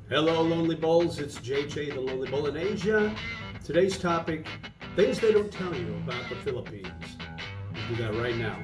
Hello, Lonely Bulls. It's JJ the Lonely Bullinasia. Today's topic: things they don't tell you about the Philippines. We'll do that right now.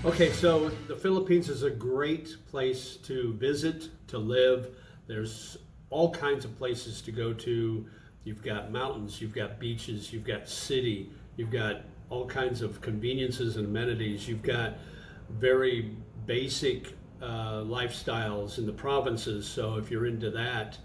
Okay, so the Philippines is a great place to visit, to live. There's all kinds of places to go to. You've got mountains, you've got beaches, you've got city, you've got all kinds of conveniences and amenities. You've got very basic lifestyles in the provinces. So if you're into that,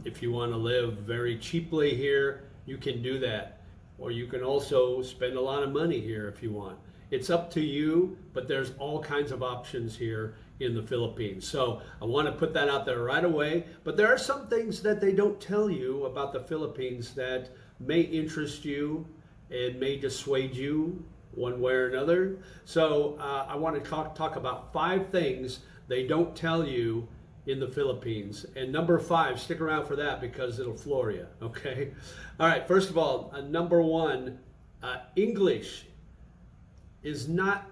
if you want to live very cheaply here, you can do that. Or you can also spend a lot of money here if you want. It's up to you, but there's all kinds of options here in the Philippines. So I want to put that out there right away. But there are some things that they don't tell you about the Philippines that may interest you and may dissuade you one way or another. So I want to talk about 5 things they don't tell you in the Philippines. And number 5, stick around for that because it'll floor you, okay? All right, first of all, number 1, English is not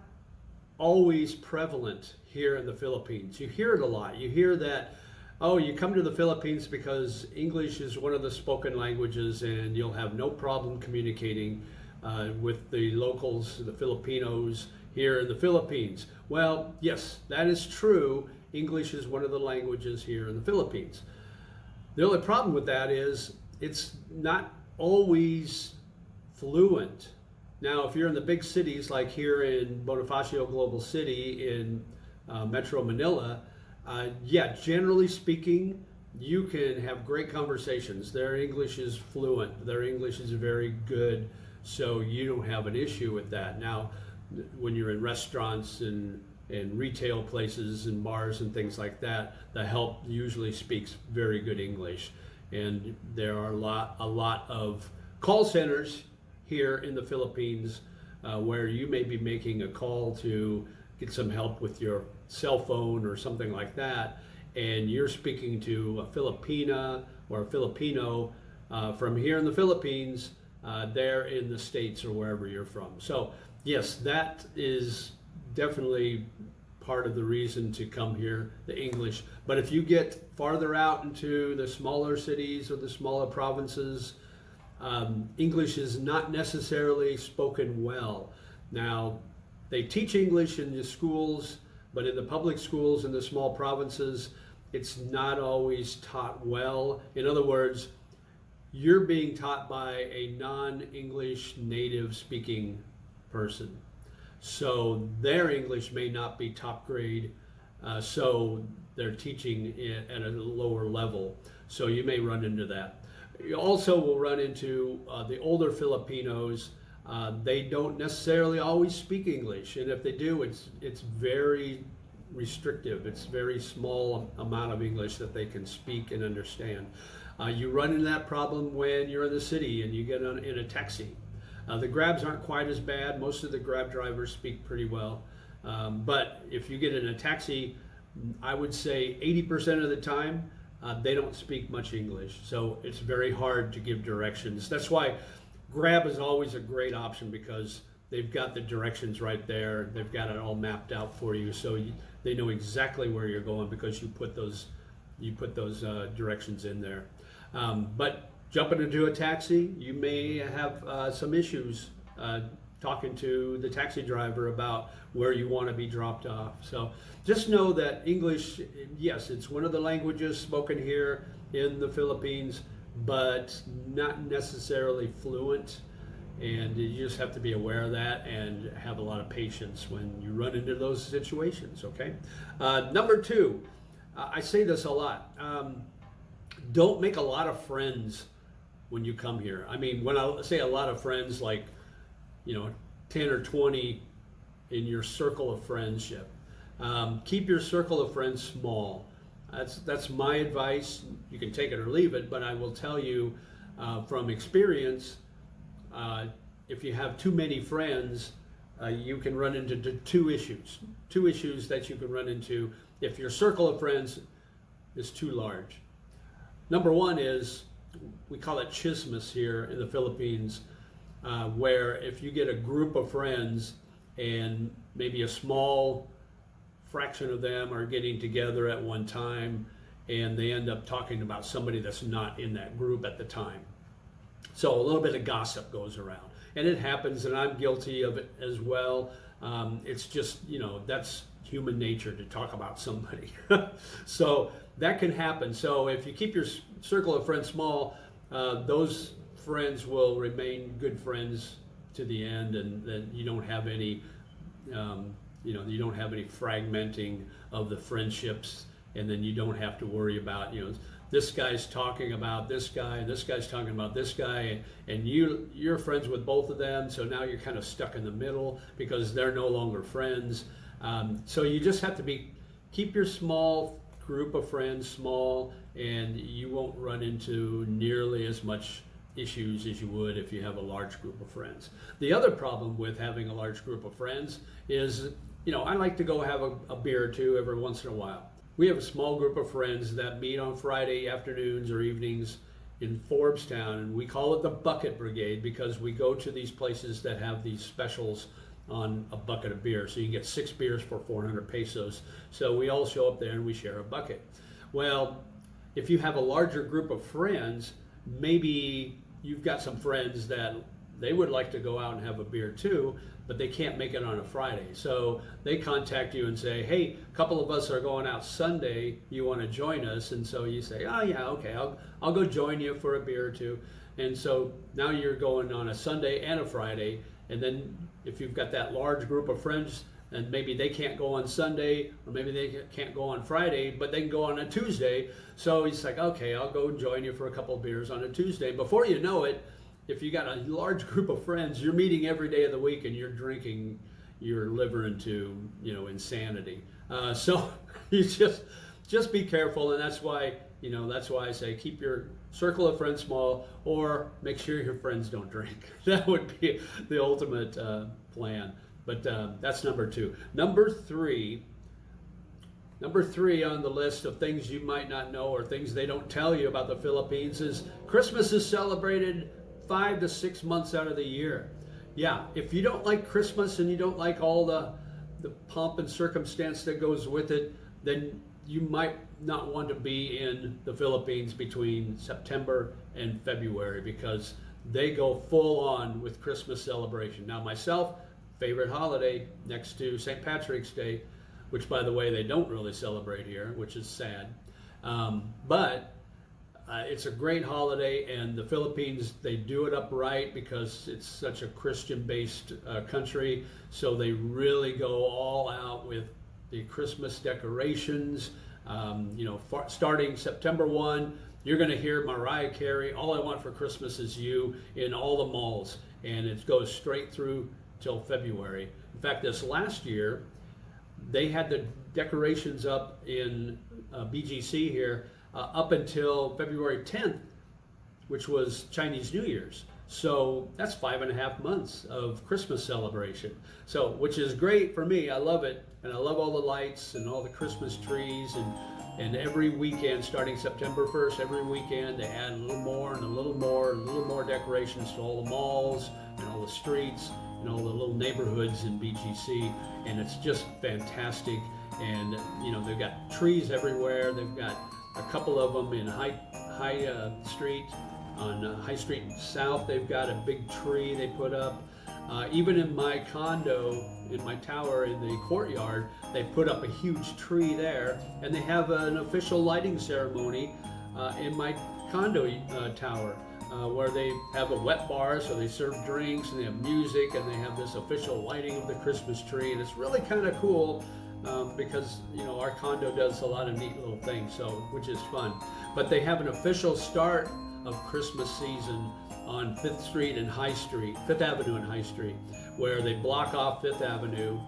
always prevalent here in the Philippines. You hear it a lot. You hear that, oh, you come to the Philippines because English is one of the spoken languages and you'll have no problem communicating with the locals, the Filipinos here in the Philippines. Well, yes, that is true. English is one of the languages here in the Philippines. The only problem with that is it's not always fluent. Now, if you're in the big cities like here in Bonifacio Global City in Metro Manila, generally speaking, you can have great conversations. Their English is fluent. Their English is very good, so you don't have an issue with that. Now, when you're in restaurants and retail places and bars and things like that, the help usually speaks very good English. And there are a lot of call centers here in the Philippines where you may be making a call to get some help with your cell phone or something like that, and you're speaking to a Filipina or a Filipino from here in the Philippines, there in the States or wherever you're from. So yes, that is definitely part of the reason to come here, the English. But if you get farther out into the smaller cities or the smaller provinces, English is not necessarily spoken well. Now, they teach English in the schools, but in the public schools in the small provinces, it's not always taught well. In other words, you're being taught by a non-English native speaking person. So their English may not be top grade, so they're teaching it at a lower level. So you may run into that. You also will run into the older Filipinos. They don't necessarily always speak English, and if they do, it's very restrictive. It's very small amount of English that they can speak and understand. You run into that problem when you're in the city and you get in a taxi. The Grabs aren't quite as bad. Most of the Grab drivers speak pretty well. But if you get in a taxi, I would say 80% of the time, they don't speak much English, so it's very hard to give directions. That's why Grab is always a great option, because they've got the directions right there. They've got it all mapped out for you, so they know exactly where you're going because you put those directions in there. But jumping into a taxi, you may have some issues talking to the taxi driver about where you want to be dropped off. So just know that English, yes, it's one of the languages spoken here in the Philippines, but not necessarily fluent. And you just have to be aware of that and have a lot of patience when you run into those situations, okay? Number 2, I say this a lot. Don't make a lot of friends when you come here. I mean, when I say a lot of friends, like, 10 or 20 in your circle of friendship. Keep your circle of friends small. That's my advice. You can take it or leave it, but I will tell you from experience, if you have too many friends, you can run into two issues. Two issues that you can run into if your circle of friends is too large. Number one is, we call it chismis here in the Philippines, where if you get a group of friends and maybe a small fraction of them are getting together at one time and they end up talking about somebody that's not in that group at the time. So a little bit of gossip goes around. And it happens, and I'm guilty of it as well. It's just, that's human nature to talk about somebody. So that can happen. So if you keep your circle of friends small, those friends will remain good friends to the end, and then you don't have any, you don't have any fragmenting of the friendships, and then you don't have to worry about, this guy's talking about this guy, and this guy's talking about this guy, and you're friends with both of them, so now you're kind of stuck in the middle because they're no longer friends. So you just have to keep your small group of friends small, and you won't run into nearly as much issues as you would if you have a large group of friends. The other problem with having a large group of friends is, I like to go have a beer or two every once in a while. We have a small group of friends that meet on Friday afternoons or evenings in Forbes-town, and we call it the Bucket Brigade because we go to these places that have these specials on a bucket of beer. So you can get 6 beers for 400 pesos. So we all show up there and we share a bucket. Well, if you have a larger group of friends, maybe you've got some friends that they would like to go out and have a beer too, but they can't make it on a Friday. So they contact you and say, hey, a couple of us are going out Sunday, you want to join us? And so you say, oh yeah, okay, I'll go join you for a beer or two. And so now you're going on a Sunday and a Friday, and then if you've got that large group of friends, and maybe they can't go on Sunday, or maybe they can't go on Friday, but they can go on a Tuesday. So he's like, okay, I'll go join you for a couple of beers on a Tuesday. Before you know it, if you got a large group of friends, you're meeting every day of the week and you're drinking your liver into, insanity. So you just be careful, and that's why I say keep your circle of friends small, or make sure your friends don't drink. That would be the ultimate plan. But that's number 2. Number three on the list of things you might not know or things they don't tell you about the Philippines is Christmas is celebrated 5 to 6 months out of the year. Yeah, if you don't like Christmas and you don't like all the pomp and circumstance that goes with it, then you might not want to be in the Philippines between September and February, because they go full on with Christmas celebration. Now myself, favorite holiday next to St. Patrick's Day, which by the way they don't really celebrate here, which is sad. But it's a great holiday, and the Philippines, they do it up right because it's such a Christian-based country. So they really go all out with the Christmas decorations. Starting September 1, you're going to hear Mariah Carey, All I Want for Christmas Is You, in all the malls, and it goes straight through till February. In fact, this last year, they had the decorations up in BGC here up until February 10th, which was Chinese New Year's. So that's 5.5 months of Christmas celebration. So, which is great for me. I love it. And I love all the lights and all the Christmas trees. And every weekend, starting September 1st, every weekend, they add a little more and a little more and a little more decorations to all the malls and all the streets and all the little neighborhoods in BGC. And it's just fantastic. And, they've got trees everywhere. They've got a couple of them in High Street. On High Street South, they've got a big tree they put up. Even in my condo, in my tower in the courtyard, they put up a huge tree there, and they have an official lighting ceremony in my condo tower where they have a wet bar, so they serve drinks, and they have music, and they have this official lighting of the Christmas tree, and it's really kind of cool. Because our condo does a lot of neat little things, which is fun. But they have an official start of Christmas season on 5th Street and High Street, 5th Avenue and High Street, where they block off 5th Avenue,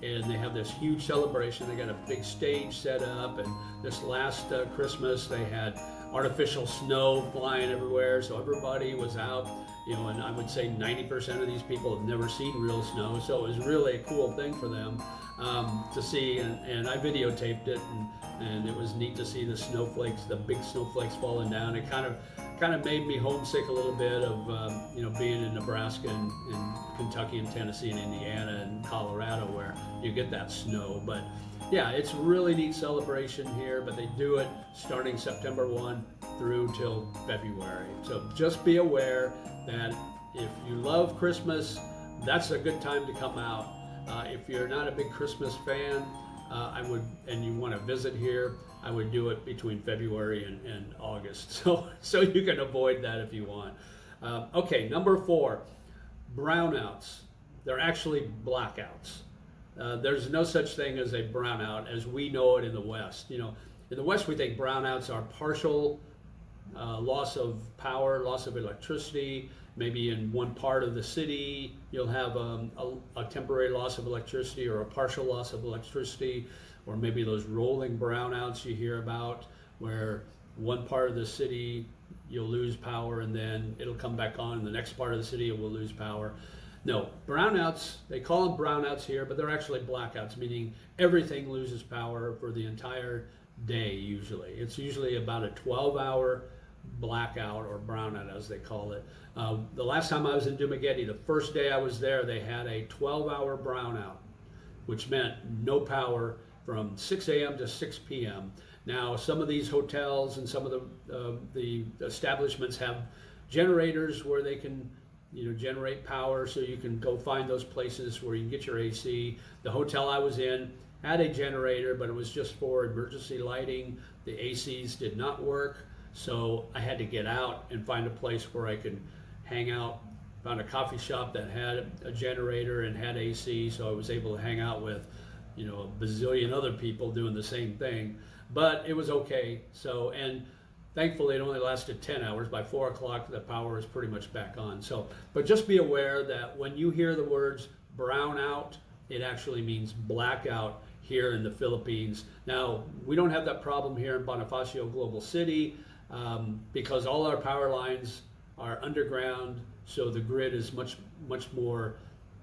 and they have this huge celebration. They got a big stage set up, and this last Christmas they had artificial snow flying everywhere, so everybody was out and I would say 90% of these people have never seen real snow, so it was really a cool thing for them to see, and I videotaped it, and it was neat to see the snowflakes, the big snowflakes falling down. It kind of made me homesick a little bit of being in Nebraska and Kentucky and Tennessee and Indiana and Colorado where you get that snow. But yeah, it's a really neat celebration here, but they do it starting September 1 through till February. So just be aware that if you love Christmas, that's a good time to come out. If you're not a big Christmas fan, and you want to visit here, I would do it between February and August. So you can avoid that if you want. Okay, number 4, brownouts. They're actually blackouts. There's no such thing as a brownout as we know it in the West. In the West, we think brownouts are partial loss of power, loss of electricity. Maybe in one part of the city, you'll have a temporary loss of electricity or a partial loss of electricity, or maybe those rolling brownouts you hear about, where one part of the city you'll lose power and then it'll come back on, and the next part of the city it will lose power. No, brownouts, they call them brownouts here, but they're actually blackouts, meaning everything loses power for the entire day usually. It's usually about a 12-hour blackout or brownout as they call it. The last time I was in Dumaguete, the first day I was there, they had a 12-hour brownout, which meant no power from 6 a.m. to 6 p.m. Now, some of these hotels and some of the establishments have generators where they can generate power, so you can go find those places where you can get your AC. The hotel I was in had a generator, but it was just for emergency lighting. The ACs did not work, so I had to get out and find a place where I could hang out. Found a coffee shop that had a generator and had AC, so I was able to hang out with a bazillion other people doing the same thing, but it was okay. And thankfully, it only lasted 10 hours. By 4 o'clock, the power was pretty much back on. But just be aware that when you hear the words brownout, it actually means blackout here in the Philippines. Now, we don't have that problem here in Bonifacio Global City because all our power lines are underground, so the grid is much more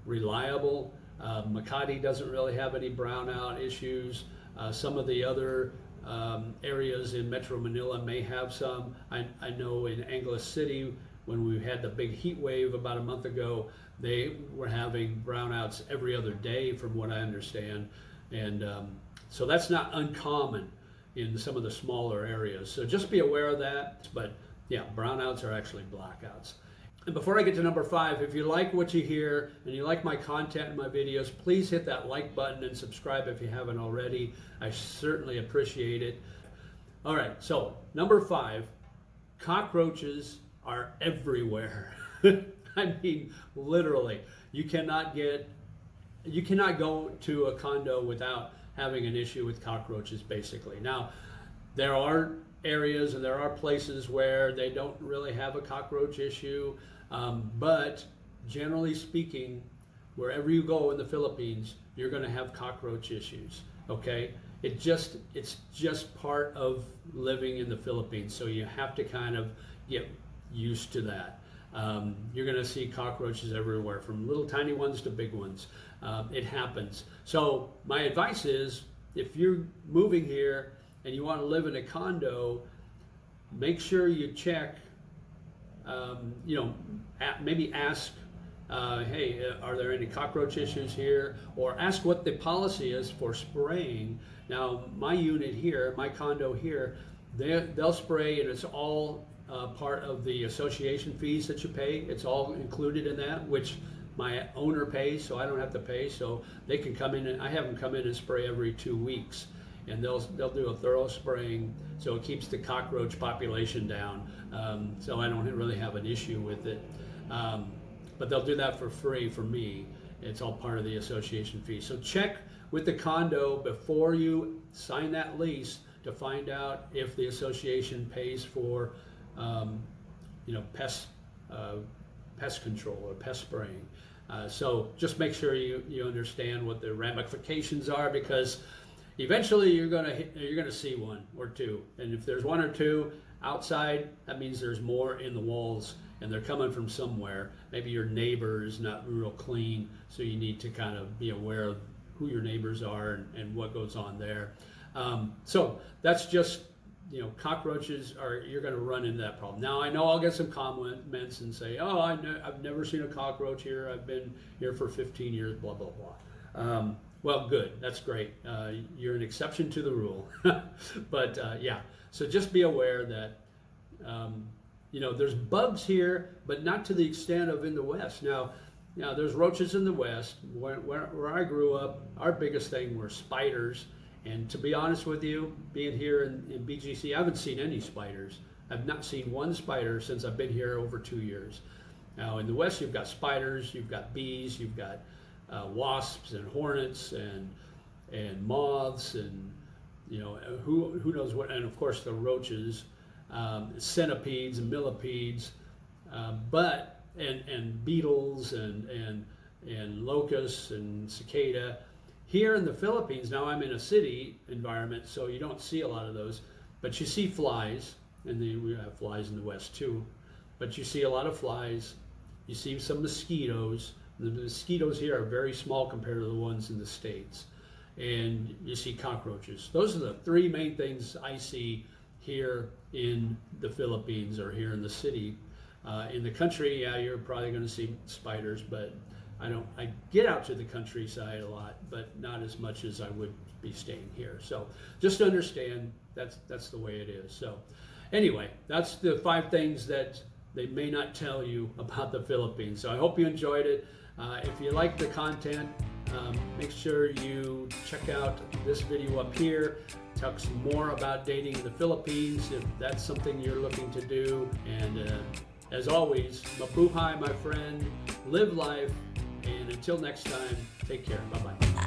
reliable. Makati doesn't really have any brownout issues. Some of the other areas in Metro Manila may have some. I know in Angeles City, when we had the big heat wave about a month ago, they were having brownouts every other day from what I understand. And so that's not uncommon in some of the smaller areas. So just be aware of that. But yeah, brownouts are actually blackouts. And before I get to number 5, if you like what you hear and you like my content and my videos, please hit that like button and subscribe if you haven't already. I certainly appreciate it. All right, so number 5, cockroaches are everywhere. I mean, literally, you cannot go to a condo without having an issue with cockroaches, basically. Now, there are areas and there are places where they don't really have a cockroach issue, but generally speaking, wherever you go in the Philippines, you're going to have cockroach issues. Okay, it's just part of living in the Philippines, so you have to kind of get used to that. You're going to see cockroaches everywhere, from little tiny ones to big ones. It happens. So my advice is, if you're moving here and you want to live in a condo, make sure you check, maybe ask, hey, are there any cockroach issues here? Or ask what the policy is for spraying. Now, my unit here, my condo here, they'll spray, and it's all part of the association fees that you pay. It's all included in that, which my owner pays, so I don't have to pay. So they can come in, and I have them come in and spray every 2 weeks. And they'll do a thorough spraying, so it keeps the cockroach population down. So I don't really have an issue with it. But they'll do that for free for me. It's all part of the association fee. So check with the condo before you sign that lease to find out if the association pays for pest control or pest spraying. So just make sure you understand what the ramifications are, because eventually you're gonna see one or two, and if there's one or two outside, that means there's more in the walls and they're coming from somewhere. Maybe your neighbor is not real clean, so you need to kind of be aware of who your neighbors are and what goes on there. So that's just, cockroaches you're going to run into that problem. Now, I know I'll get some comments and say, oh, I've never seen a cockroach here. I've been here for 15 years, blah, blah, blah. Well, good. That's great. You're an exception to the rule. But yeah, so just be aware that, there's bugs here, but not to the extent of in the West. Now, there's roaches in the West. Where I grew up, our biggest thing were spiders. And to be honest with you, being here in BGC, I haven't seen any spiders. I've not seen one spider since I've been here over 2 years. Now in the West, you've got spiders, you've got bees, you've got wasps and hornets and moths and who knows what, and of course the roaches, centipedes and millipedes, and beetles and locusts and cicada. Here in the Philippines, now I'm in a city environment, so you don't see a lot of those, but you see flies, and then we have flies in the West too, but you see a lot of flies, you see some mosquitoes. The mosquitoes here are very small compared to the ones in the States, and you see cockroaches. Those are the three main things I see here in the Philippines or here in the city. In the country, yeah, you're probably going to see spiders, but I get out to the countryside a lot, but not as much as I would be staying here. So just understand that's the way it is. So anyway, that's the 5 things that they may not tell you about the Philippines. So I hope you enjoyed it. If you like the content, make sure you check out this video up here. Talks more about dating in the Philippines if that's something you're looking to do. And as always, mabuhay, my friend. Live life. And until next time, take care. Bye-bye.